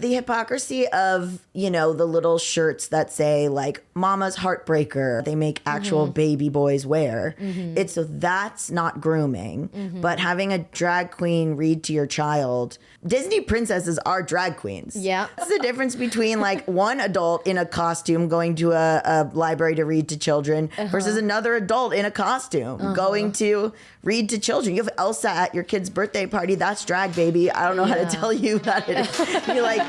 the hypocrisy of, the little shirts that say like Mama's Heartbreaker, they make actual baby boys wear. That's not grooming. But having a drag queen read to your child, Disney princesses are drag queens. Yeah. What's the difference between like one adult in a costume going to a library to read to children versus another adult in a costume going to read to children? You have Elsa at your kid's birthday party. That's drag, baby. I don't know how to tell you that it is. You're like...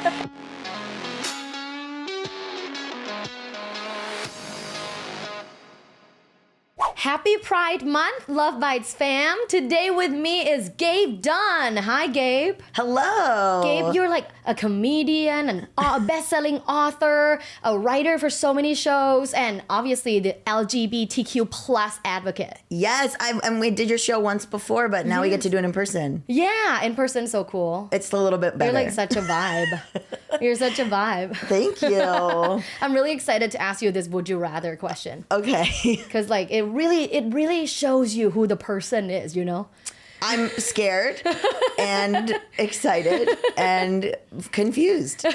Happy Pride Month, Luvbites fam. Today with me is Gabe Dunn. Hi, Gabe. Hello. Gabe, you're like a comedian, a best-selling author, a writer for so many shows, and obviously the LGBTQ plus advocate. Yes, and we did your show once before, but now we get to do it in person. Yeah, in person, so cool. It's a little bit better. You're like such a vibe. You're such a vibe. Thank you. I'm really excited to ask you this would you rather question. Okay. Because like it really shows you who the person is, I'm scared and excited and confused.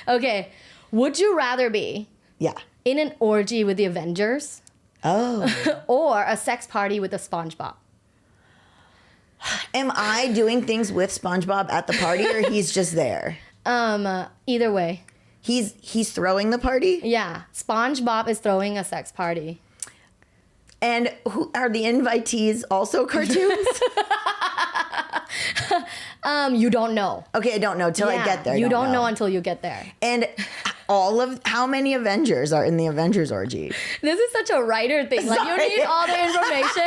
Okay. Would you rather be in an orgy with the Avengers or a sex party with a SpongeBob? Am I doing things with SpongeBob at the party or he's just there? Either way. He's throwing the party? Yeah. SpongeBob is throwing a sex party. And who are the invitees also cartoons? You don't know. Okay, I don't know till I get there. You don't know until you get there. And how many Avengers are in the Avengers orgy? This is such a writer thing. Like you need all the information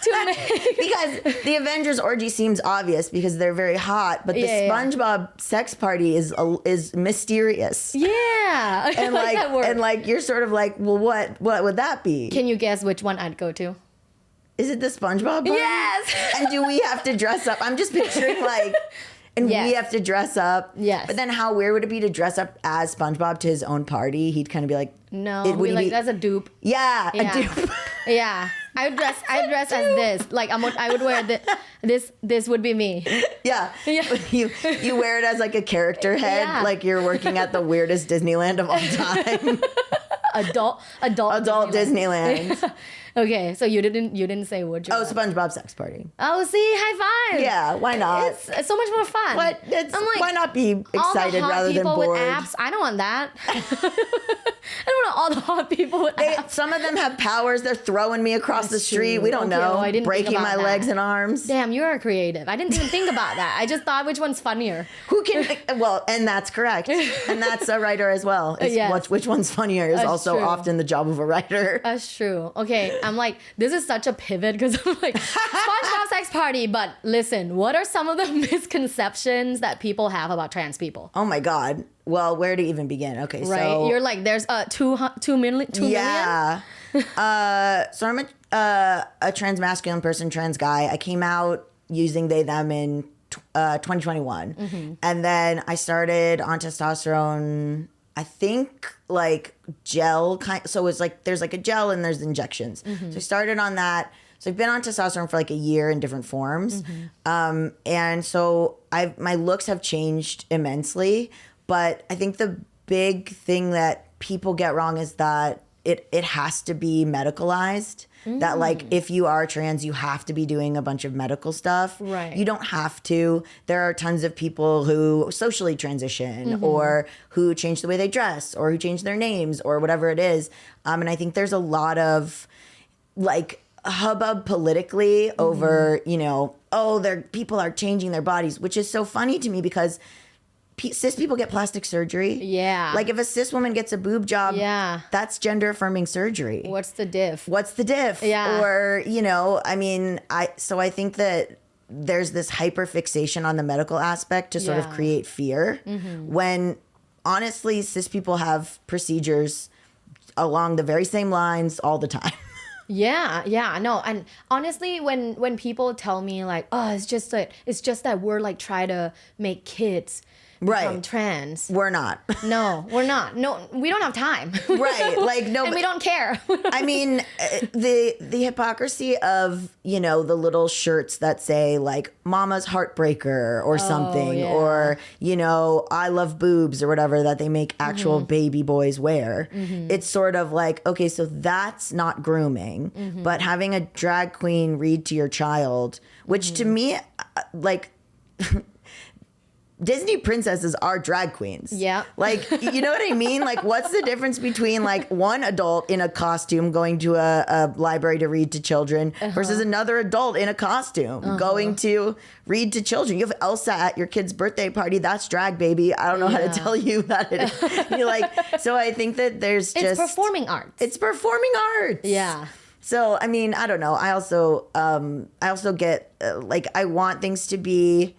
to make. Because the Avengers orgy seems obvious because they're very hot, but the SpongeBob sex party is mysterious. Yeah. And like you're sort of like, well, what would that be? Can you guess which one I'd go to? Is it the SpongeBob party? Yes. And do we have to dress up? I'm just picturing like. And we have to dress up. Yes. But then how weird would it be to dress up as SpongeBob to his own party? He'd kind of be like... No, that's a dupe. Yeah, a dupe. Yeah. I would dress as this. Like I would wear this would be me. Yeah. You wear it as like a character head. Yeah. Like you're working at the weirdest Disneyland of all time. Adult Disneyland. Okay, so you didn't say would you? Oh, SpongeBob sex party. Oh, see, high five. Yeah, why not? It's so much more fun. But why not be excited rather than bored? With abs, I don't want that. I don't want all the hot people with abs. Some of them have powers. They're throwing me across the street. We don't know. Well, I didn't breaking my legs and arms. Damn, you're creative. I didn't even think about that. I just thought which one's funnier. Who can think? Well, and that's correct. And that's a writer as well. Yes. Which one's funnier is also often the job of a writer. That's true. Okay, I'm like, this is such a pivot because I'm like, SpongeBob sex party. But listen, what are some of the misconceptions that people have about trans people? Oh my God. Well, where to even begin? Okay, right. So you're like, there's 2 million. Yeah. So I'm a transmasculine person, trans guy. I came out using they them in 2021, and then I started on testosterone. I think like gel kind. So it's like there's like a gel and there's injections. So I started on that. So I've been on testosterone for like a year in different forms, and so my looks have changed immensely. But I think the big thing that people get wrong is that it has to be medicalized. That like if you are trans, you have to be doing a bunch of medical stuff. Right. You don't have to. There are tons of people who socially transition or who change the way they dress or who change their names or whatever it is. And I think there's a lot of like hubbub politically over, people are changing their bodies, which is so funny to me because cis people get plastic surgery. Yeah. Like if a cis woman gets a boob job, that's gender affirming surgery. What's the diff? Yeah. Or, I think that there's this hyper fixation on the medical aspect to sort of create fear when honestly cis people have procedures along the very same lines all the time. Yeah, no, and honestly, when people tell me like, oh, it's just that we're like trying to make kids, Right. become trans. We're not. No, we're not. No, we don't have time. Right. Like, no. And we don't care. I mean, the hypocrisy of, you know, the little shirts that say like Mama's Heartbreaker or something, yeah. or, you know, I love boobs or whatever that they make actual baby boys wear. It's sort of like, okay, so that's not grooming, but having a drag queen read to your child, which to me, like, Disney princesses are drag queens. Yeah. Like, you know what I mean? Like, what's the difference between like one adult in a costume going to a library to read to children versus another adult in a costume going to read to children? You have Elsa at your kid's birthday party. That's drag, baby. I don't know how to tell you that. You're like, so I think that there's It's performing arts. It's performing arts. Yeah. So, I mean, I don't know. I also get like, I want things to be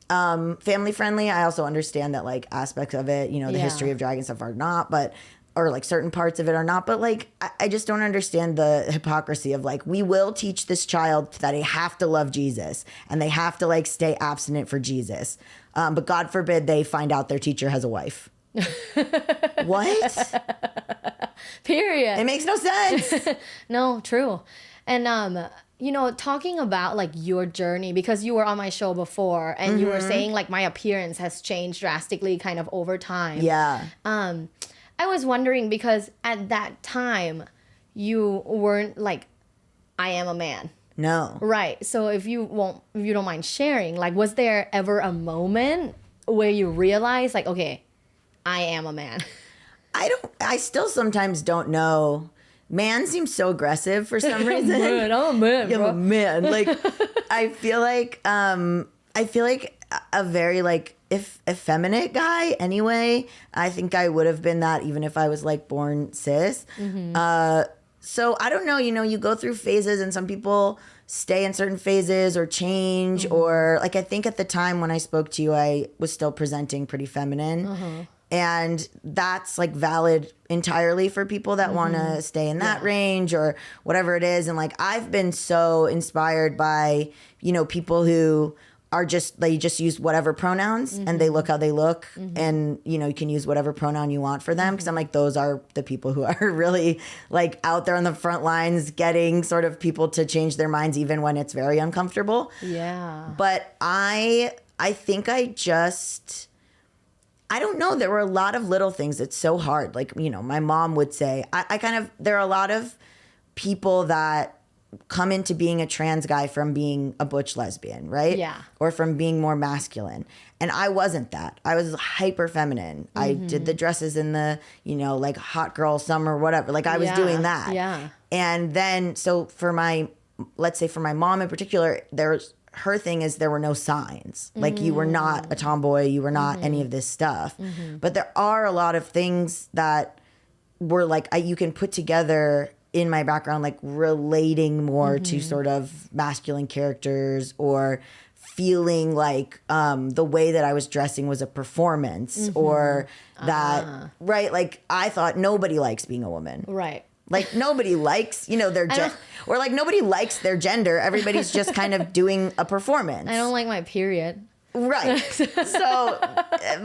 family friendly. I also understand that like aspects of it, you know, the history of drag and stuff are not, but, or like certain parts of it are not, but like, I just don't understand the hypocrisy of like, we will teach this child that they have to love Jesus and they have to like stay abstinent for Jesus. But God forbid they find out their teacher has a wife. What? Period. It makes no sense. No, true. And you know, talking about like your journey, because you were on my show before and you were saying like my appearance has changed drastically kind of over time. Yeah. I was wondering because at that time you weren't like, I am a man. No. Right. So if you don't mind sharing, like, was there ever a moment where you realized like, okay, I am a man? I still sometimes don't know. Man seems so aggressive for some reason. I'm a man, I'm bro. a man. Like, I feel like a very like effeminate guy anyway. I think I would have been that even if I was like born cis. So I don't know, you know, you go through phases and some people stay in certain phases or change or like, I think at the time when I spoke to you, I was still presenting pretty feminine. And that's like valid entirely for people that want to stay in that range or whatever it is. And like, I've been so inspired by, you know, people who are just, they just use whatever pronouns and they look how they look. And, you know, you can use whatever pronoun you want for them. Cause I'm like, those are the people who are really like out there on the front lines getting sort of people to change their minds, even when it's very uncomfortable. Yeah. But I think I don't know. There were a lot of little things. It's so hard. Like, you know, my mom would say, there are a lot of people that come into being a trans guy from being a butch lesbian, right? Yeah. Or from being more masculine. And I wasn't that. I was hyper feminine. I did the dresses in the, you know, like hot girl summer, whatever. Like I was doing that. Yeah. And then, so let's say for my mom in particular, her thing is there were no signs. Like you were not a tomboy, you were not any of this stuff. But there are a lot of things that were like you can put together in my background, like relating more to sort of masculine characters or feeling like the way that I was dressing was a performance or that, right? Like I thought nobody likes being a woman. Right. Like nobody likes, you know, or like nobody likes their gender. Everybody's just kind of doing a performance. I don't like my period. Right. So,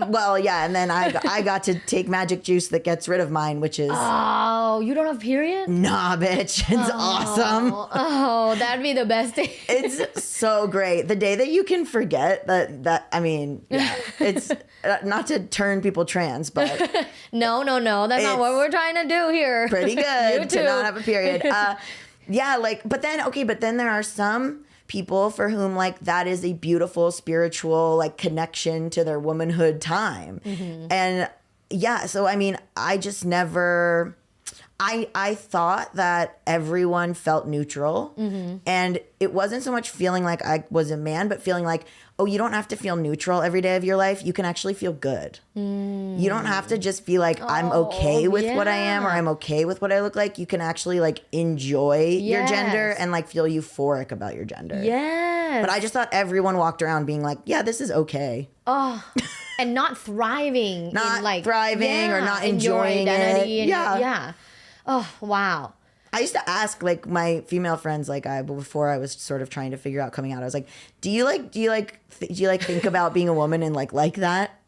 well, yeah. And then I got to take magic juice that gets rid of mine, which is. Oh, you don't have period? Nah, bitch. It's awesome. Oh, that'd be the best thing. It's so great. The day that you can forget that, I mean, yeah, it's not to turn people trans, but. No. That's not what we're trying to do here. Pretty good to not have a period. Yeah, like, but then there are some people for whom like that is a beautiful spiritual like connection to their womanhood time. And yeah, so I mean, I just never, I thought that everyone felt neutral and it wasn't so much feeling like I was a man, but feeling like, oh, you don't have to feel neutral every day of your life. You can actually feel good. You don't have to just be like, I'm okay with what I am or I'm okay with what I look like. You can actually like enjoy your gender and like feel euphoric about your gender. Yes. But I just thought everyone walked around being like, yeah, this is okay. Oh, and not thriving. Not in like, thriving or not in your enjoying identity it. And Yeah. yeah. Oh, wow. I used to ask like my female friends, like before I was sort of trying to figure out coming out, I was like, do you think about being a woman and like that?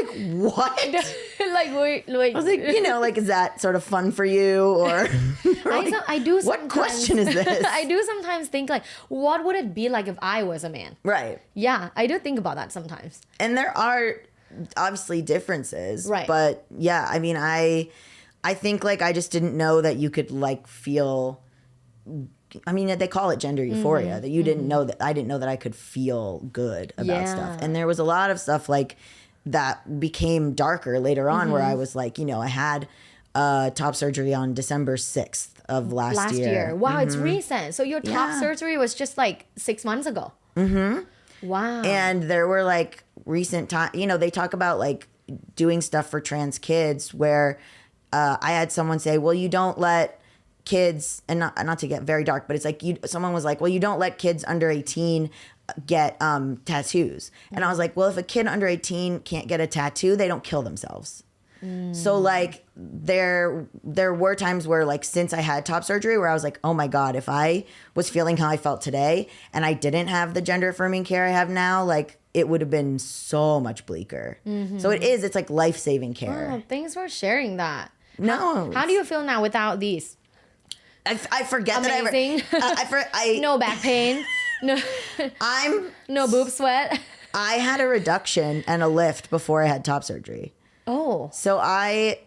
what? Like, wait. I was like, like, is that sort of fun for you? Or I do sometimes. What question is this? I do sometimes think like, what would it be like if I was a man? Right. Yeah, I do think about that sometimes. And there are obviously differences. Right. But yeah, I mean, I think like I just didn't know that you could like feel, I mean, they call it gender euphoria, that you didn't know that, I didn't know that I could feel good about stuff. And there was a lot of stuff like that became darker later on where I was like, I had top surgery on December 6th of last year. Wow, it's recent. So your top surgery was just like 6 months ago. Wow. And there were like recent time, they talk about like doing stuff for trans kids where I had someone say, well, you don't let kids, and not to get very dark, but it's like someone was like, well, you don't let kids under 18 get tattoos. And I was like, well, if a kid under 18 can't get a tattoo, they don't kill themselves. So like there were times where like since I had top surgery where I was like, oh my God, if I was feeling how I felt today and I didn't have the gender affirming care I have now, like it would have been so much bleaker. So it's like life-saving care. Oh, thanks for sharing that. No. How do you feel now without these? I forget Amazing. that I No back pain. No. No boob sweat. I had a reduction and a lift before I had top surgery. Oh. So I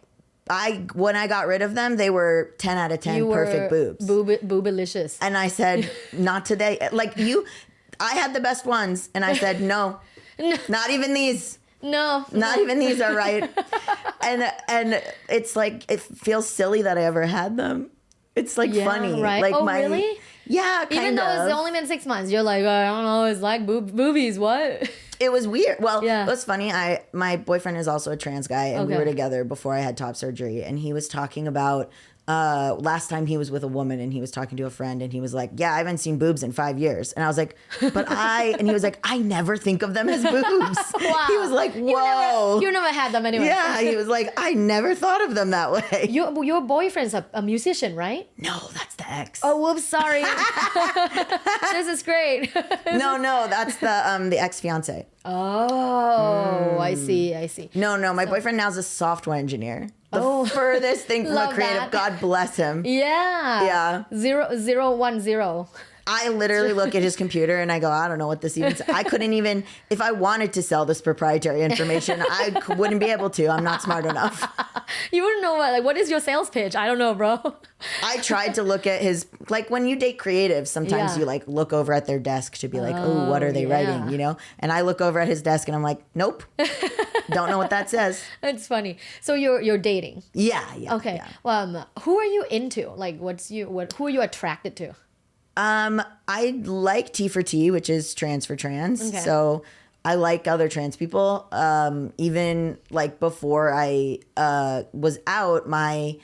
when I got rid of them, they were 10 out of 10 You perfect were boobs. Boobalicious. And I said, not today. Like I had the best ones. And I said, no, not even these. No. Not even these are right. And it's like, it feels silly that I ever had them. It's like funny. Right? Like really? Yeah, kind Even though of. it's only been 6 months, you're like, I don't know, it's like boobies, what? It was weird. Well, Yeah. it was funny. My boyfriend is also a trans guy, and we were together before I had top surgery, and he was talking about last time he was with a woman, and he was talking to a friend, and he was like, yeah, I haven't seen boobs in 5 years. And I was like, and he was like, I never think of them as boobs. Wow. He was like, whoa. You never had them anyway. Yeah, he was like, I never thought of them that way. Your boyfriend's a musician, right? No, that's the ex. Oh, whoops, sorry. This is great. No, that's the ex-fiance. Oh, I see. No, my boyfriend now is a software engineer. The furthest thing from a Love creative. that. God bless him. Yeah. Yeah. 0010. I literally look at his computer and I go, I don't know what this even says. I couldn't even, if I wanted to sell this proprietary information, I wouldn't be able to. I'm not smart enough. You wouldn't know what is your sales pitch? I don't know, bro. I tried to look at his, like when you date creatives, sometimes you like look over at their desk to be like, oh, what are they writing, you know? And I look over at his desk and I'm like, nope, don't know what that says. It's funny. So you're dating. Yeah. Okay. Yeah. Well, who are you into? Like, who are you attracted to? I like T for T, which is trans for trans. Okay. So I like other trans people. Even like before I was out, my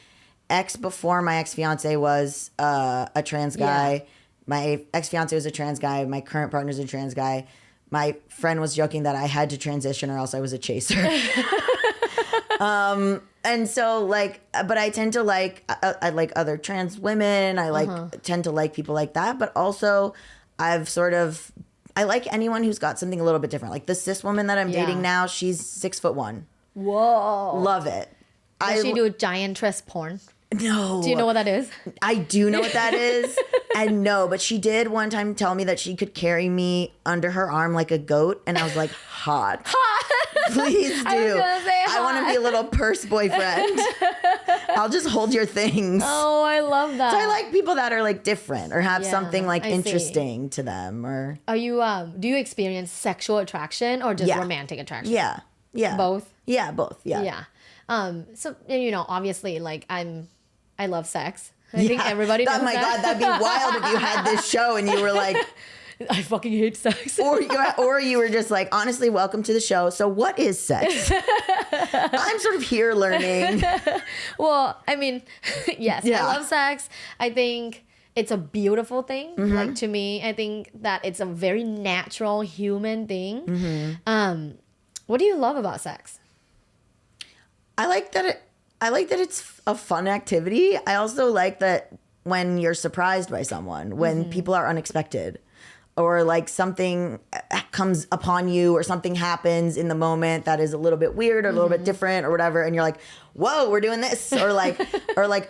ex-fiance was a trans guy. Yeah. My ex-fiance was a trans guy. My current partner's a trans guy. My friend was joking that I had to transition or else I was a chaser. And so like, but I tend to like, I like other trans women. I tend to like people like that. But also I like anyone who's got something a little bit different. Like the cis woman that I'm dating now, she's 6'1". Whoa. Love it. Does she do giantress porn? No. Do you know what that is? I do know what that is. And no, but she did one time tell me that she could carry me under her arm like a goat. And I was like, hot. Please do. I was gonna say I want to be a little purse boyfriend. I'll just hold your things. Oh, I love that. So I like people that are like different or have something like I see. interesting to them. Or Are you do you experience sexual attraction or just romantic attraction? Yeah. Both? Yeah, both. Yeah. Yeah. So obviously like I love sex. I think everybody knows Oh my that. God, that'd be wild if you had this show and you were like, I fucking hate sex. or you were just like, honestly, welcome to the show. So what is sex? I'm sort of here learning. Well, I mean, yes, Yeah. I love sex. I think it's a beautiful thing. Like to me, I think that it's a very natural human thing. What do you love about sex? I like that it's a fun activity. I also like that when you're surprised by someone, when people are unexpected. or like something comes upon you or something happens in the moment that is a little bit weird or a little bit different or whatever, and you're like, whoa, we're doing this, or like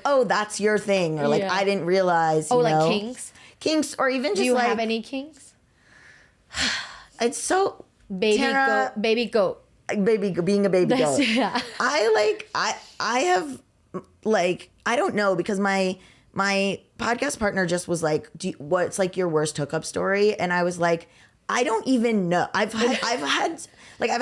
oh, that's your thing, or like I didn't realize. Oh, like kinks, or even just do you like, have any kinks? It's so baby Tara, goat, baby goat. Being a baby goat. Yeah. I have like, I don't know, because my podcast partner just was like, what's like your worst hookup story? And I was like, I don't even know. I've had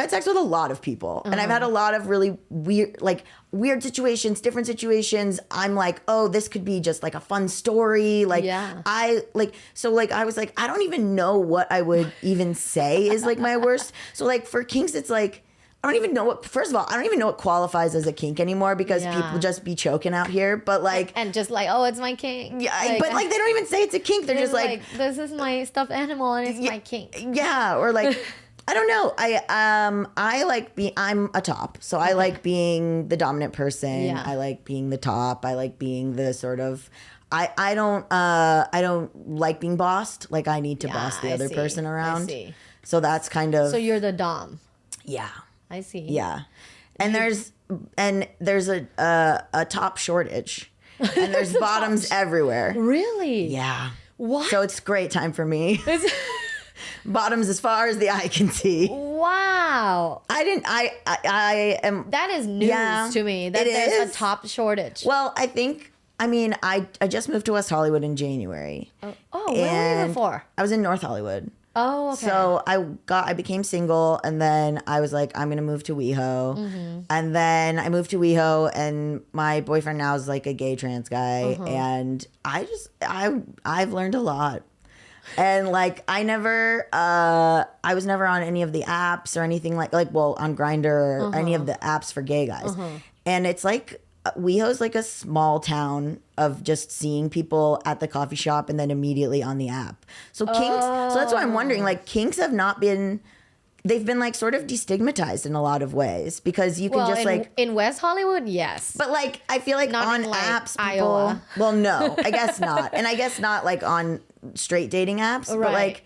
sex with a lot of people, and I've had a lot of really weird situations, different situations. I'm like, oh, this could be just like a fun story. Like, I was like, I don't even know what I would even say is like my worst. So like for kinks, it's like, I don't even know what, first of all, I don't even know what qualifies as a kink anymore, because people just be choking out here. But like, and just like, oh, it's my kink. Yeah, like, but like they don't even say it's a kink. They're just like, this is my stuffed animal and it's my kink. Yeah, or like, I don't know. I like I'm a top, so I like being the dominant person. Yeah. I like being the top. I like being the sort of. I don't like being bossed. Like I need to boss the other person around. I see. So that's kind of. So you're the dom. Yeah. I see. Yeah, and there's a top shortage, and there's bottoms everywhere. Really? Yeah. What? So it's a great time for me. Bottoms as far as the eye can see. Wow. I am. That is news to me. That there's a top shortage. Well, I just moved to West Hollywood in January. Oh, where were you before? I was in North Hollywood. Oh, okay. So I became single, and then I was like, I'm gonna move to WeHo, and then I moved to WeHo, and my boyfriend now is like a gay trans guy, and I've learned a lot, and like I was never on any of the apps or anything like on Grindr or any of the apps for gay guys, and it's like. WeHo's like a small town of just seeing people at the coffee shop and then immediately on the app. So kinks, so that's why I'm wondering, like kinks have not been, they've been like sort of destigmatized in a lot of ways, because you can in West Hollywood, yes. But like, I feel like not on in, like, apps, people, Iowa. Well, no, I guess not. And I guess not like on straight dating apps, but like,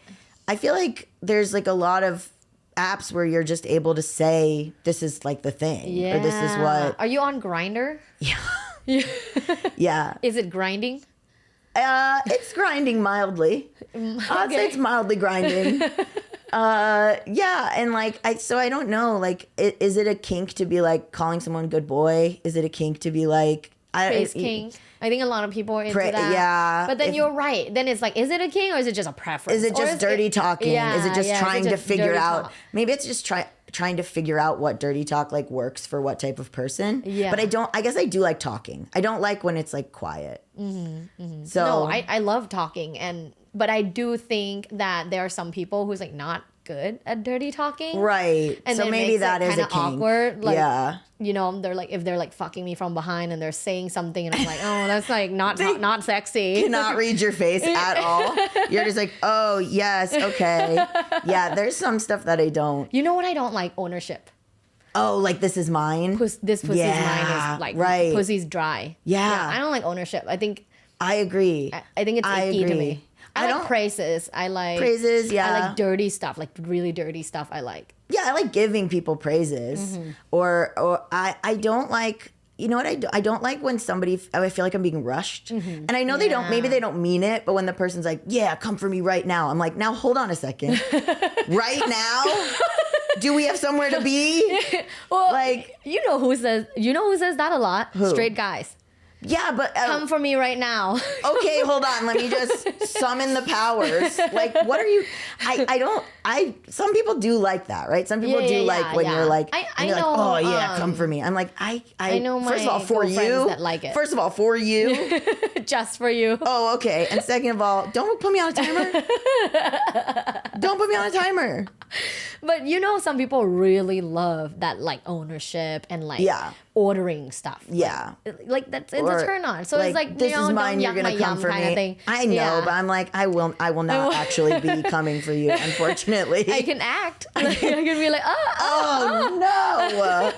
I feel like there's like a lot of apps where you're just able to say this is like the thing, or this is what. Are you on Grindr? Yeah. Yeah. Is it grinding? It's grinding mildly. I'd say it's mildly grinding. Yeah, and like I don't know. Like, is it a kink to be like calling someone good boy? Is it a kink to be like Praise kink? I think a lot of people are into that. Yeah. But then you're right. Then it's like, is it a king or is it just a preference? Is it just dirty talking? Yeah, is it just trying to figure out? Talk? Maybe it's just trying to figure out what dirty talk like works for what type of person. Yeah. But I guess I do like talking. I don't like when it's like quiet. So no, I love talking, but I do think that there are some people who's like not good at dirty talking. Right. And so maybe that is a kink. Awkward. Like, yeah. You know, they're like, if they're like fucking me from behind and they're saying something and I'm like, oh, that's like not sexy. Cannot read your face at all. You're just like, oh, yes, okay. Yeah, there's some stuff that I don't. You know what I don't like? Ownership. Oh, like this is mine? This pussy's mine is like, pussy's dry. Yeah. I don't like ownership. I agree. I think it's icky to me. I like praises. I like dirty stuff, like really dirty stuff I like. Yeah, I like giving people praises. Or I don't like, you know what I don't like when I feel like I'm being rushed. And I know maybe they don't mean it, but when the person's like, yeah, come for me right now. I'm like, now hold on a second. Right now? Do we have somewhere to be? Well, like, you know who says that a lot? Who? Straight guys. Yeah, but come for me right now. Okay, hold on. Let me just summon the powers. Like, what are you? Some people do like that, right? Some people do like when you're like, I you're know, like, oh yeah, come for me. I'm like, I know. First of all, for you, that like it. First of all, for you, just for you. Oh, okay. And second of all, don't put me on a timer. Don't put me on a timer. But you know, some people really love that like ownership and like ordering stuff. Yeah. Like that's it's Or, a turn on. So it's like, this you know, is mine, don't you're yuck gonna my come yum for kind me. of thing. I know, Yeah. but I'm like, I will not actually be coming for you, unfortunately. I can act. I can be like, no.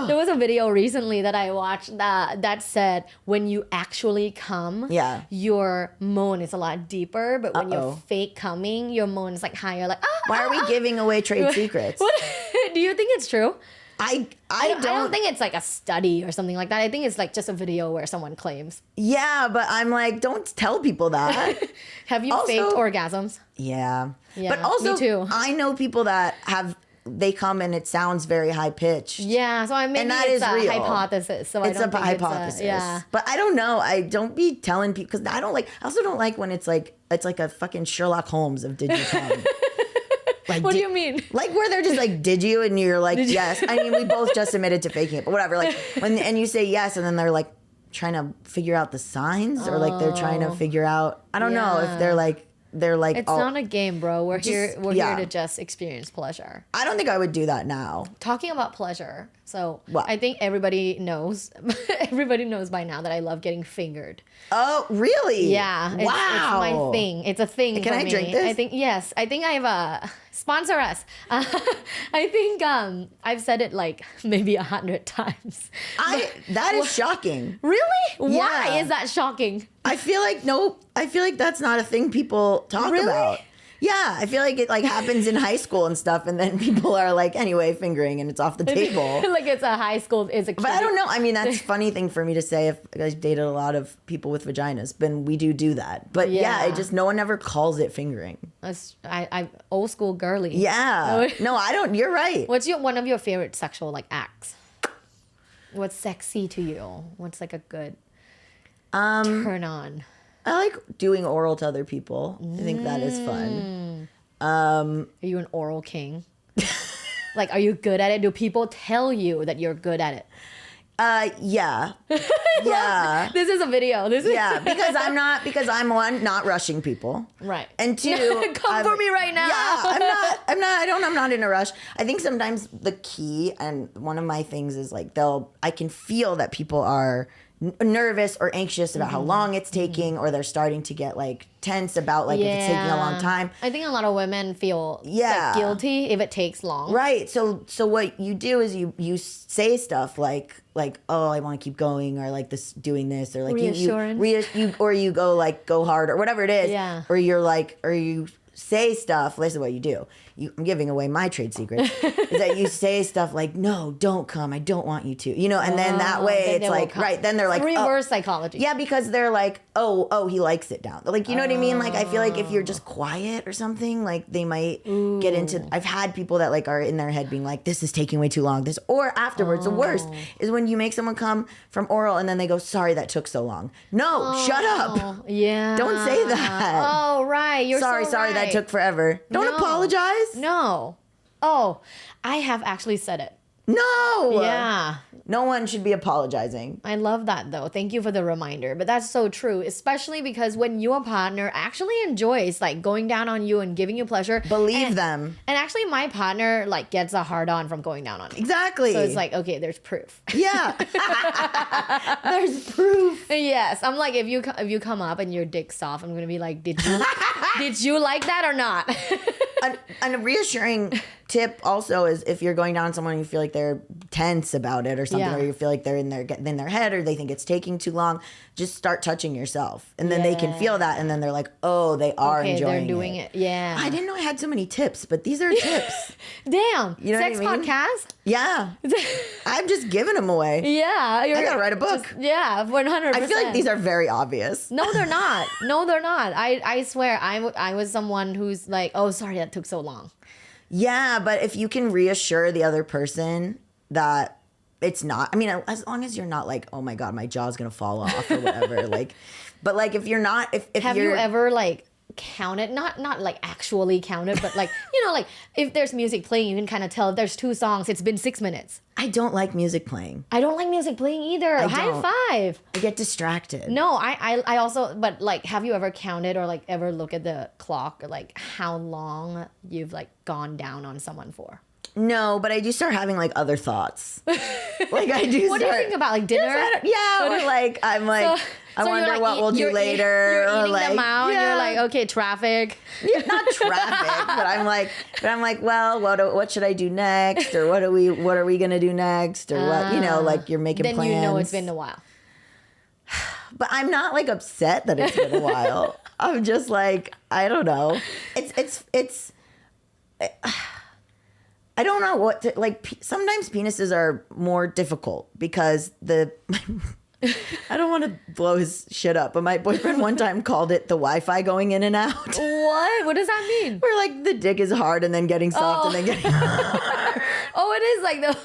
There was a video recently that I watched that said when you actually come, Yeah. your moan is a lot deeper, but when you're Uh-oh. fake coming, your moan is like higher. Like, Why are we giving away trade secrets? Do you think it's true? I I don't think it's like a study or something like that. I think it's like just a video where someone claims. Yeah, but I'm like, don't tell people that. Have you Also- faked orgasms? Yeah. Yeah, But also, me too. I know people that they come and it sounds very high pitched. Yeah, so maybe And that it's is a real. hypothesis. So It's I don't a think hypothesis. yeah. But I don't know. I don't be telling people because I also don't like when it's like a fucking Sherlock Holmes of did you come? Like, What do you mean? Like where they're just like, did you? And you're like, yes. I mean, we both just admitted to faking it, but whatever. Like and you say yes, and then they're like trying to figure out the signs, or like they're trying to figure out. I don't know if they're like It's not a game, bro. We're here to just experience pleasure. I don't think I would do that now. Talking about pleasure. So What? I think everybody knows by now that I love getting fingered. Oh, really? Yeah. It's my thing. It's a thing Can for I me. drink this? I think yes. I think I have a sponsor us. I think I've said it like maybe 100 times. That is shocking. Really? Why Yeah. is that shocking? I feel like that's not a thing people talk Really? about. Yeah, I feel like it like happens in high school and stuff, and then people are like, anyway, fingering, and it's off the table. Like it's a high school But I don't know. I mean, that's a funny thing for me to say. If I've dated a lot of people with vaginas, but we do that. But yeah, Yeah. no one ever calls it fingering. I old school girly. Yeah. No, I don't. You're right. What's one of your favorite sexual like acts? What's sexy to you? What's like a good turn on? I like doing oral to other people. I think that is fun. Are you an oral king? Like, are you good at it? Do people tell you that you're good at it? Yeah. Yeah. This is a video. Yeah, because I'm one, not rushing people. Right. And two, Come for me right now. Yeah, I'm not in a rush. I think sometimes the key, and one of my things is like I can feel that people are nervous or anxious about how long it's taking, or they're starting to get like tense about like if it's taking a long time. I think a lot of women feel Yeah. like, guilty if it takes long. Right. So what you do is you say stuff like oh, I want to keep going, or like doing this, or like Reassurance. you go hard, or whatever it is. Yeah. Or you say stuff. This is what you do. I'm giving away my trade secret. Is that you say stuff like, no, don't come. I don't want you to. And then that way then it's they will like, come. right. Then they're like, Reverse psychology. yeah, because they're like, oh, he likes it down. Like, you know what I mean? Like, I feel like if you're just quiet or something, like they might get into. I've had people that like are in their head being like, this is taking way too long. Or afterwards, the worst is when you make someone come from oral and then they go, sorry, that took so long. No, shut up. Yeah. Don't say that. Oh, right. You're sorry, right. that took forever. Don't No. apologize. No. Oh, I have actually said it. No. Yeah. No one should be apologizing. I love that though. Thank you for the reminder. But that's so true, especially because when your partner actually enjoys like going down on you and giving you pleasure, Believe them. And actually my partner like gets a hard on from going down on me. Exactly. So it's like, okay, there's proof. Yeah. There's proof. Yes. I'm like, if you come up and your dick's soft, I'm going to be like, did you like that or not? And a reassuring tip also is if you're going down on someone and you feel like they're tense about it or something, Yeah. or you feel like they're in their head, or they think it's taking too long, just start touching yourself, and then they can feel that, and then they're like, oh, they are Okay, enjoying they're doing it. Yeah. I didn't know I had so many tips, but these are tips. Damn. You know Sex what I mean? podcast? Yeah, I'm just giving them away. Yeah. I gotta write a book. Yeah, 100%. I feel like these are very obvious. No, they're not. No, they're not. I swear, I was someone who's like, oh, sorry, that took so long. Yeah, but if you can reassure the other person that it's not, I mean, as long as you're not like, oh my God, my jaw's gonna fall off or whatever. But like if you're not, if Have you're, you ever like counted, not like actually counted, but like, like if there's music playing, you can kind of tell if there's 2 songs, it's been 6 minutes. I don't like music playing. I don't like music playing either. High don't. five. I get distracted. No, I also, but like, have you ever counted or like ever look at the clock or like how long you've like gone down on someone for? No, but I do start having like other thoughts. Like I do. What do you think about, like dinner? Yeah, or like I'm like I wonder like, what we'll do later. You're or eating like, them out. And you're like, okay, traffic. Yeah, not traffic, but I'm like, well, what should I do next, or what are we gonna do next, or what, like you're making then plans. You know it's been a while. But I'm not like upset that it's been a while. I'm just like, I don't know. It's. I don't know what to, like. Sometimes penises are more difficult because I don't want to blow his shit up, but my boyfriend one time called it the Wi-Fi going in and out. What? What does that mean? Where like the dick is hard and then getting soft and then getting hard. Oh, it is like the.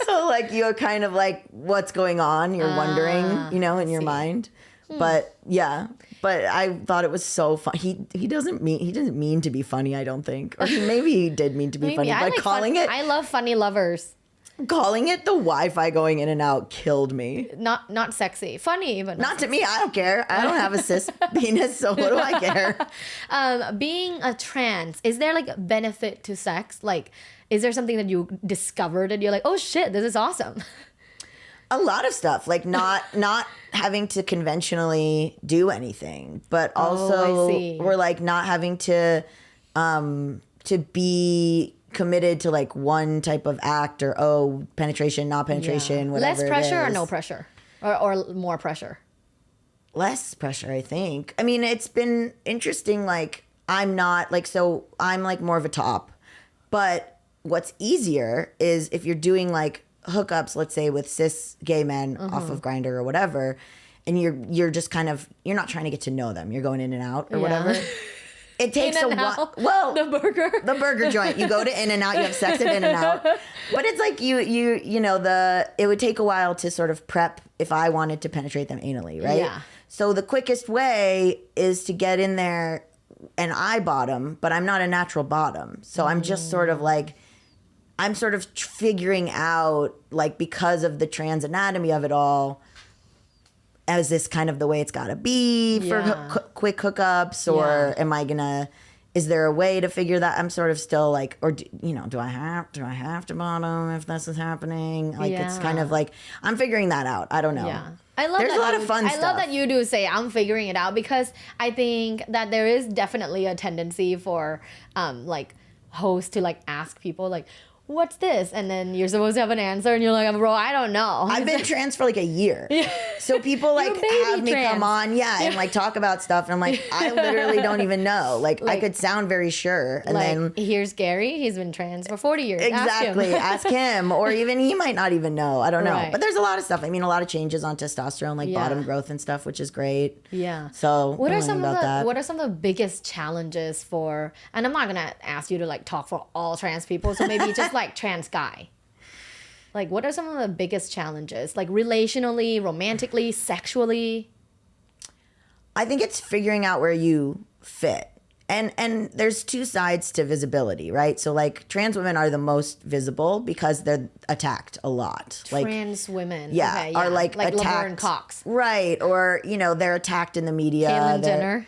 So like you're kind of like, what's going on? You're wondering, in your mind. But yeah, but I thought it was so fun. He doesn't mean to be funny, I don't think. Or maybe he did mean to be funny, but calling it. I love funny lovers. Calling it the Wi-Fi going in and out killed me. Not sexy. Funny, but not to me. I don't care. I don't have a cis penis, so what do I care? Being a trans, is there like a benefit to sex? Like, is there something that you discovered and you're like, oh shit, this is awesome? A lot of stuff, like not having to conventionally do anything, but also we're like not having to be committed to like one type of act or penetration, not penetration, whatever. Less pressure it is. or no pressure, or more pressure. Less pressure, I think. I mean, it's been interesting. Like I'm not like, so I'm like more of a top, but what's easier is if you're doing like hookups, let's say with cis gay men off of Grindr or whatever, and you're just kind of, you're not trying to get to know them, you're going in and out or whatever. It takes a while. Well, the burger joint, you go to In and Out, you have sex at In and Out, but it's like it would take a while to sort of prep if I wanted to penetrate them anally, right? Yeah. So the quickest way is to get in there, and I bottom, but I'm not a natural bottom, so I'm just sort of like, I'm sort of figuring out, like, because of the trans anatomy of it all, is this kind of the way it's got to be for quick hookups, or am I gonna? Is there a way to figure that? I'm sort of still like, or do I have to bottom if this is happening? Like it's kind of like I'm figuring that out. I don't know. Yeah. I love There's a lot of fun stuff. I love that you do say I'm figuring it out, because I think that there is definitely a tendency for like hosts to like ask people like, what's this? And then you're supposed to have an answer and you're like, bro, I don't know. I've been trans for like a year. So people like have me come on, and like talk about stuff. And I'm like, I literally don't even know. Like I could sound very sure. And then here's Gary. He's been trans for 40 years. Exactly. Ask him. Or even he might not even know. I don't know. But there's a lot of stuff. I mean, a lot of changes on testosterone, like bottom growth and stuff, which is great. Yeah. So what are some of the biggest challenges for, and I'm not going to ask you to like talk for all trans people. So maybe just like trans guy. Like, what are some of the biggest challenges? Like relationally, romantically, sexually? I think it's figuring out where you fit. And there's two sides to visibility, right? So like trans women are the most visible because they're attacked a lot. Trans women. Are like attacked. Laverne Cox. Right. Or, they're attacked in the media. Caitlyn Jenner.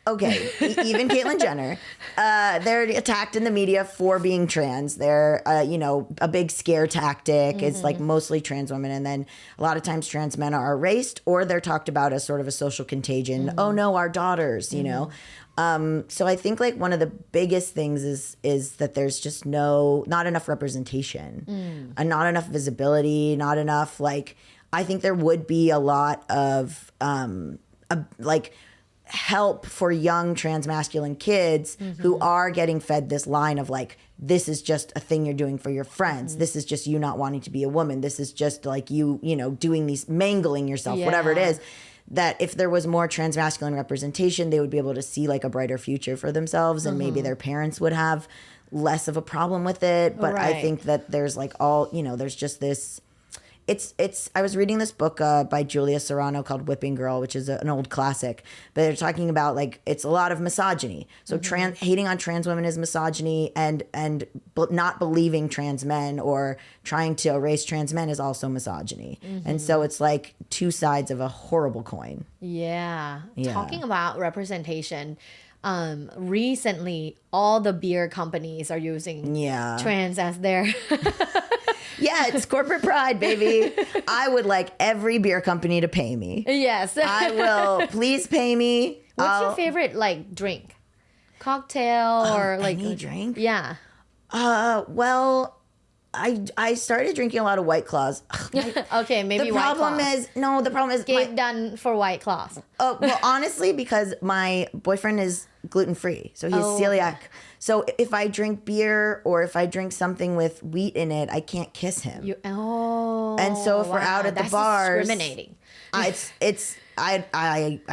Okay, even Caitlyn Jenner. They're attacked in the media for being trans. They're, a big scare tactic. It's like mostly trans women. And then a lot of times trans men are erased, or they're talked about as sort of a social contagion. Oh no, our daughters, So I think like one of the biggest things is that there's just not enough representation, and not enough visibility, not enough, like, I think there would be a lot of help for young transmasculine kids who are getting fed this line of like, this is just a thing you're doing for your friends. This is just you not wanting to be a woman. This is just like you doing these, mangling yourself, whatever it is. That if there was more transmasculine representation, they would be able to see like a brighter future for themselves, and maybe their parents would have less of a problem with it. But I think that there's like there's just this. I was reading this book by Julia Serrano called Whipping Girl, which is an old classic, but they're talking about like, it's a lot of misogyny. So hating on trans women is misogyny, and not believing trans men or trying to erase trans men is also misogyny. And so it's like two sides of a horrible coin. Yeah. Talking about representation, recently all the beer companies are using trans as their Yeah, it's corporate pride, baby. I would like every beer company to pay me. Yes. I will. Please pay me. What's your favorite like drink? Cocktail or like any drink? Yeah. Well, I started drinking a lot of White Claws. Okay, maybe White Claws. The problem is Gabe Done for White Claws. well, honestly, because my boyfriend is gluten-free, so he's celiac. So if I drink beer or if I drink something with wheat in it, I can't kiss him. And so if we're out at the bars, discriminating. I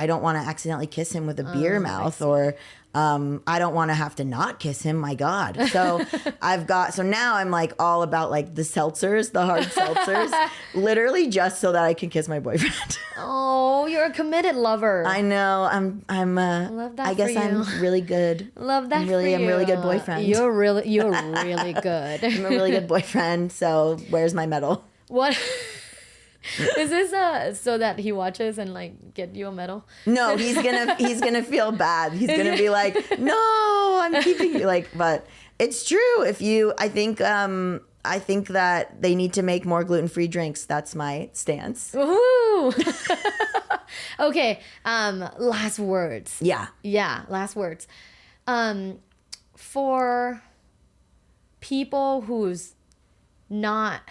don't want to accidentally kiss him with a beer mouth, or I don't want to have to not kiss him. My God. So so now I'm like all about like the seltzers, the hard seltzers, literally just so that I can kiss my boyfriend. Oh, you're a committed lover. I know. Love that I guess for you. I'm really good. Love that I'm really a good boyfriend. You're really good. I'm a really good boyfriend. So where's my medal? What? Is this so that he watches and like get you a medal? No, he's gonna feel bad. He's gonna be like, no, I'm keeping you but it's true. I think that they need to make more gluten-free drinks. That's my stance. Woohoo! Okay, last words. Yeah, last words. For people who's not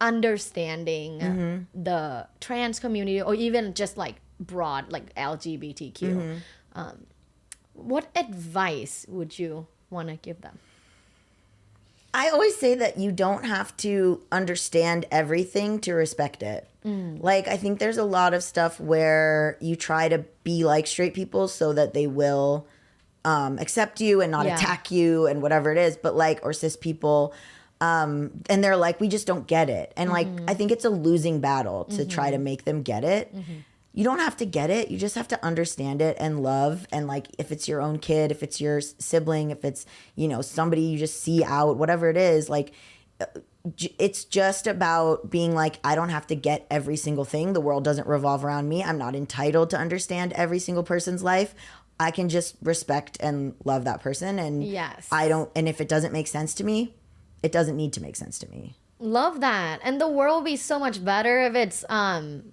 understanding the trans community, or even just like broad, like LGBTQ, what advice would you want to give them? I always say that you don't have to understand everything to respect it. Like, I think there's a lot of stuff where you try to be like straight people so that they will accept you and not attack you and whatever it is, but like, or cis people, and they're like, we just don't get it. And like, I think it's a losing battle to try to make them get it. You don't have to get it. You just have to understand it and love. And like, if it's your own kid, if it's your sibling, if it's, somebody you just see out, whatever it is, like, it's just about being like, I don't have to get every single thing. The world doesn't revolve around me. I'm not entitled to understand every single person's life. I can just respect and love that person. And and if it doesn't make sense to me, it doesn't need to make sense to me. Love that. And the world will be so much better if it's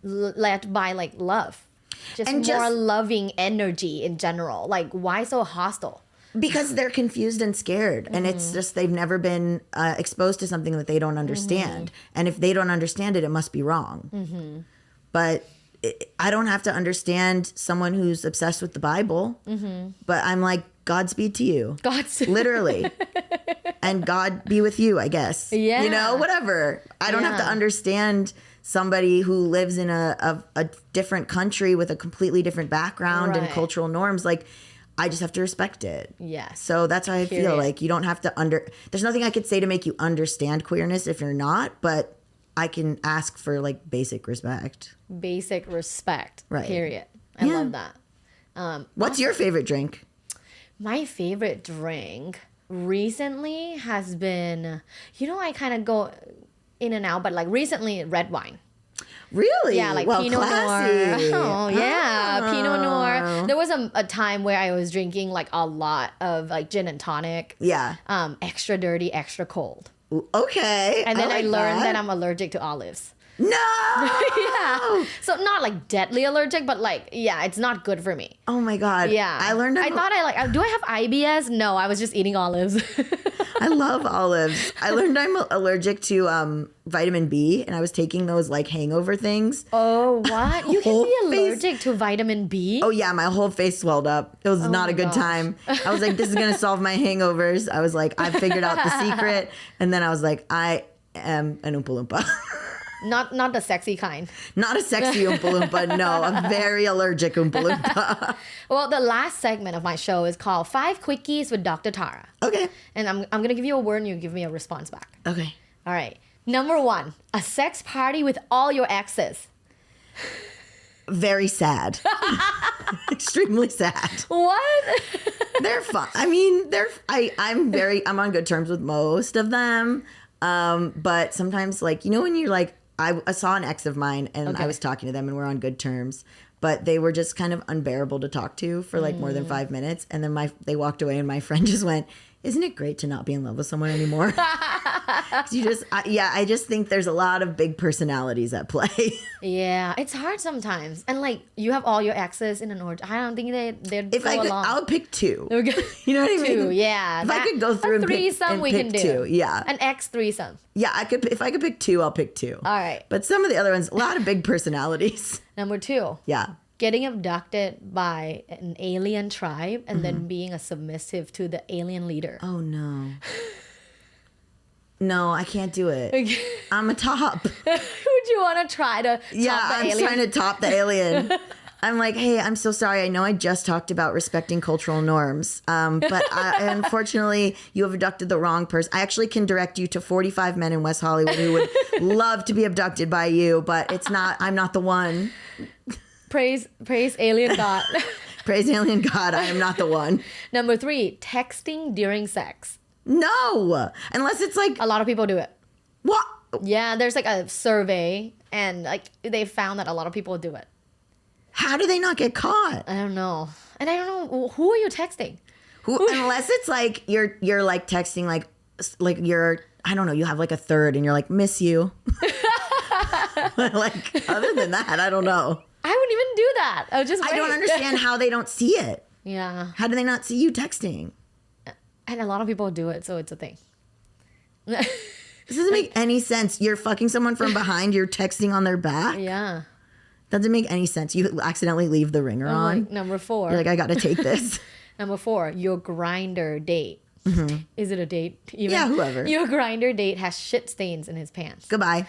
led by like love. Just more loving energy in general. Like, why so hostile? Because they're confused and scared. And it's just they've never been exposed to something that they don't understand. And if they don't understand it, it must be wrong. But I don't have to understand someone who's obsessed with the Bible. But I'm like, Godspeed to you. Godspeed. Literally. And God be with you, I guess. Yeah. Whatever. I don't have to understand somebody who lives in a different country with a completely different background and cultural norms. Like, I just have to respect it. Yes. So that's how I feel. Like, you don't have to there's nothing I could say to make you understand queerness if you're not, but I can ask for like basic respect. Basic respect. Right. Period. I love that. What's your favorite drink? My favorite drink recently has been, I kind of go in and out, but like recently red wine. Really? Yeah, like Pinot Noir. Oh, yeah. Pinot Noir. There was a time where I was drinking like a lot of like gin and tonic. Yeah. Extra dirty, extra cold. Okay. And then I learned that I'm allergic to olives. No. Yeah. So not like deadly allergic, but like, it's not good for me. Oh my God. Yeah. I thought do I have IBS? No, I was just eating olives. I love olives. I learned I'm allergic to vitamin B, and I was taking those like hangover things. Oh, what? You can be allergic to vitamin B? Oh yeah, my whole face swelled up. It was not a good time. I was like, this is going to solve my hangovers. I was like, I figured out the secret. And then I was like, I am an Oompa Loompa. Not the sexy kind. Not a sexy Oompa Loompa, no. A very allergic Oompa Loompa. Well, the last segment of my show is called 5 Quickies with Dr. Tara. Okay. And I'm going to give you a word and you give me a response back. Okay. All right. Number 1, a sex party with all your exes. Very sad. Extremely sad. What? They're fun. I mean, I'm on good terms with most of them. But sometimes, like, when you're like, I saw an ex of mine and I was talking to them and we're on good terms. But they were just kind of unbearable to talk to for like more than 5 minutes. And then they walked away and my friend just went, isn't it great to not be in love with someone anymore? I just think there's a lot of big personalities at play. Yeah, it's hard sometimes. And like you have all your exes in an order. I don't think they'd If go I could, along. I'll pick 2. Okay. You know what I mean? 2, yeah. If I could go through a and pick, threesome we can do. 2, yeah. An ex threesome. Yeah, if I could pick 2, I'll pick 2. All right. But some of the other ones, a lot of big personalities. Number 2. Yeah. Getting abducted by an alien tribe and then being a submissive to the alien leader. Oh no. No, I can't do it. Okay. I'm a top. Would you want to try to top the I'm alien? trying to top the alien. I'm like, hey, I'm so sorry. I know I just talked about respecting cultural norms, but unfortunately, you have abducted the wrong person. I actually can direct you to 45 men in West Hollywood who would love to be abducted by you, but I'm not the one. Praise alien god. Praise alien god, I am not the one. Number 3, texting during sex. No, unless it's like A lot of people do it. what? Yeah, there's like a survey and like they found that a lot of people do it. How do they not get caught? I don't know. And I don't know, who are you texting? Unless it's like you're like texting like you're, I don't know, you have like a third and you're like, miss you. Like other than that, I don't know. I wouldn't even do that. I would just wait. I don't understand how they don't see it. Yeah. How do they not see you texting? And a lot of people do it, so it's a thing. This doesn't make any sense. You're fucking someone from behind, you're texting on their back. Yeah. Doesn't make any sense. You accidentally leave the ringer on. Like, number 4. You're like, I gotta take this. Number 4, your grinder date. Is it a date? Even? Yeah, whoever. Your grinder date has shit stains in his pants. Goodbye.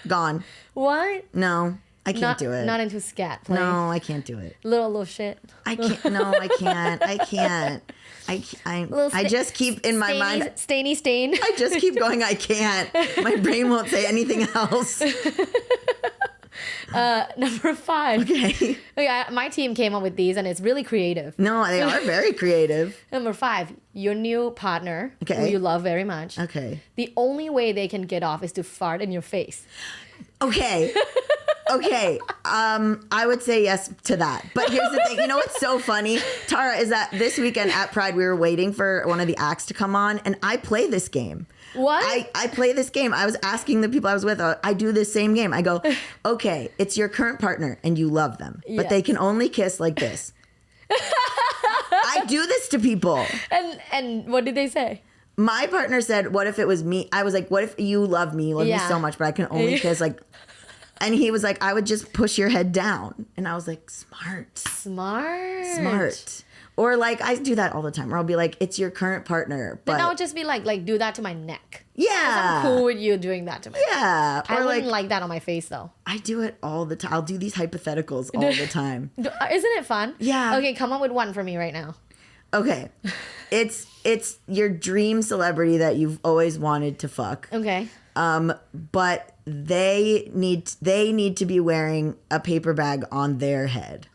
Gone. What? No, I can't do it. Not into scat play. No, I can't do it. Little shit. I can't. No, I can't. I just keep in my mind. Stainy stain. I just keep going, I can't. My brain won't say anything else. Number 5. Okay. My team came up with these and it's really creative. No, they are very creative. Number 5, your new partner, who Okay. you love very much. Okay. The only way they can get off is to fart in your face. Okay. Okay. I would say yes to that. But here's the thing. You know what's so funny, Tara, is that this weekend at Pride, we were waiting for one of the acts to come on, and I play this game. What? I play this game. I was asking the people I was with, I do this same game. I go, okay, it's your current partner and you love them, but they can only kiss like this. I do this to people. And what did they say? My partner said, what if it was me? I was like, what if you love me so much, but I can only kiss like, and he was like, I would just push your head down. And I was like, smart. Or like, I do that all the time where I'll be like, it's your current partner. But Then I would just be like, do that to my neck. yeah. I'm cool with you doing that to me. Yeah. I Or wouldn't like that on my face though. I do it all the time. I'll do these hypotheticals all the time. Isn't it fun? Yeah. Okay, come up with one for me right now. Okay. It's your dream celebrity that you've always wanted to fuck. Okay. But they need to be wearing a paper bag on their head.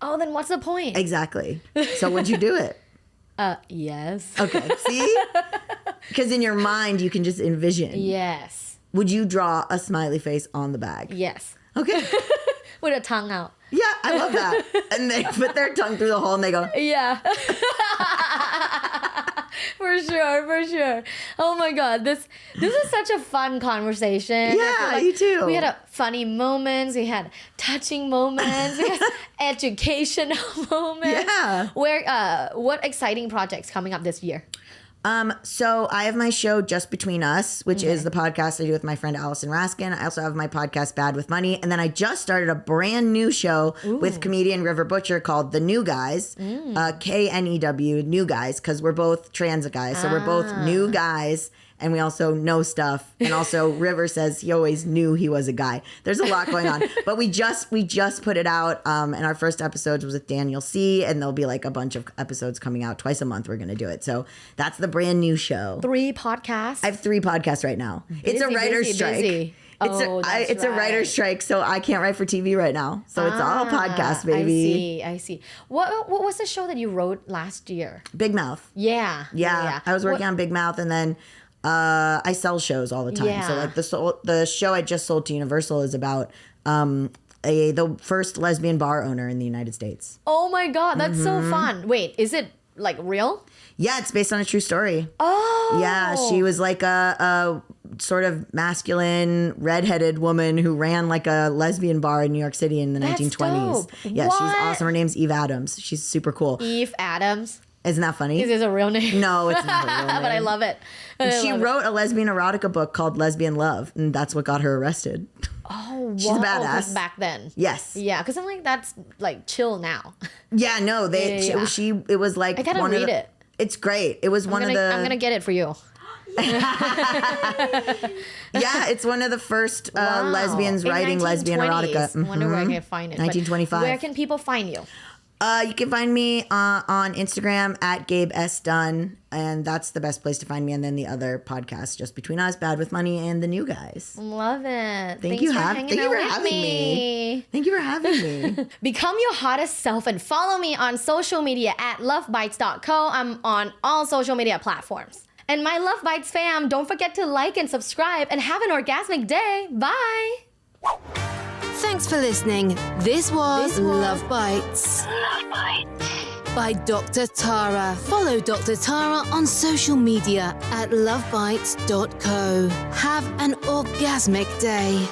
Oh, then what's the point? Exactly. So would you do it? Yes. Okay. See? Because in your mind you can just envision. Yes. Would you draw a smiley face on the bag? Yes. Okay. With a tongue out. Yeah, I love that. And they put their tongue through the hole and they go, Yeah. For sure. Oh my god, this is such a fun conversation. yeah, you too. We had funny moments, we had touching moments, we had educational moments. Yeah. What exciting projects coming up this year? So I have my show Just Between Us, which is the podcast I do with my friend Allison Raskin. I also have my podcast Bad with Money. And then I just started a brand new show with comedian River Butcher called The New Guys, KNEW, New Guys, because we're both trans guys. So we're both new guys. And we also know stuff. And also River says he always knew he was a guy. There's a lot going on. But we just put it out. And our first episode was with Daniel C. And there'll be like a bunch of episodes coming out twice a month. We're going to do it. So that's the brand new show. 3 podcasts? I have 3 podcasts right now. It's a writer's strike. Busy. It's a writer's strike, so I can't write for TV right now. So it's all podcast, baby. I see. What was the show that you wrote last year? Big Mouth. Yeah. I was working on Big Mouth, and then I sell shows all the time. Yeah. So like the show I just sold to Universal is about the first lesbian bar owner in the United States. Oh my God, that's so fun. Wait, is it like real? Yeah, it's based on a true story. Oh. Yeah, she was like a sort of masculine, redheaded woman who ran like a lesbian bar in New York City in the That's 1920s. dope. Yeah, What? she's awesome. Her name's Eve Adams. She's super cool. Eve Adams. Isn't that funny? Is this a real name? No, it's not a real name. But I love it. She wrote a lesbian erotica book called Lesbian Love, and that's what got her arrested. Oh, She's a badass. Back then. Yes. Yeah, because I'm like, that's like chill now. Yeah, no, Yeah. it was like I gotta one read of the, it. It's great. It was one of the I'm gonna get it for you. Yeah, it's one of the first Wow. lesbians In writing lesbian 1920s. erotica. Wonder where I can find it. But 1925. Where can people find you? You can find me on Instagram at Gabe S. Done, and that's the best place to find me. And then the other podcast, Just Between Us, Bad with Money, and The New Guys. Love it. Thank you for having me. Thank you for having me. Become your hottest self and follow me on social media at Luvbites.co. I'm on all social media platforms. And my Love Bites fam, don't forget to like and subscribe and have an orgasmic day. Bye. Thanks for listening. This was Love Bites. Love Bites. By Dr. Tara. Follow Dr. Tara on social media at lovebites.co. Have an orgasmic day.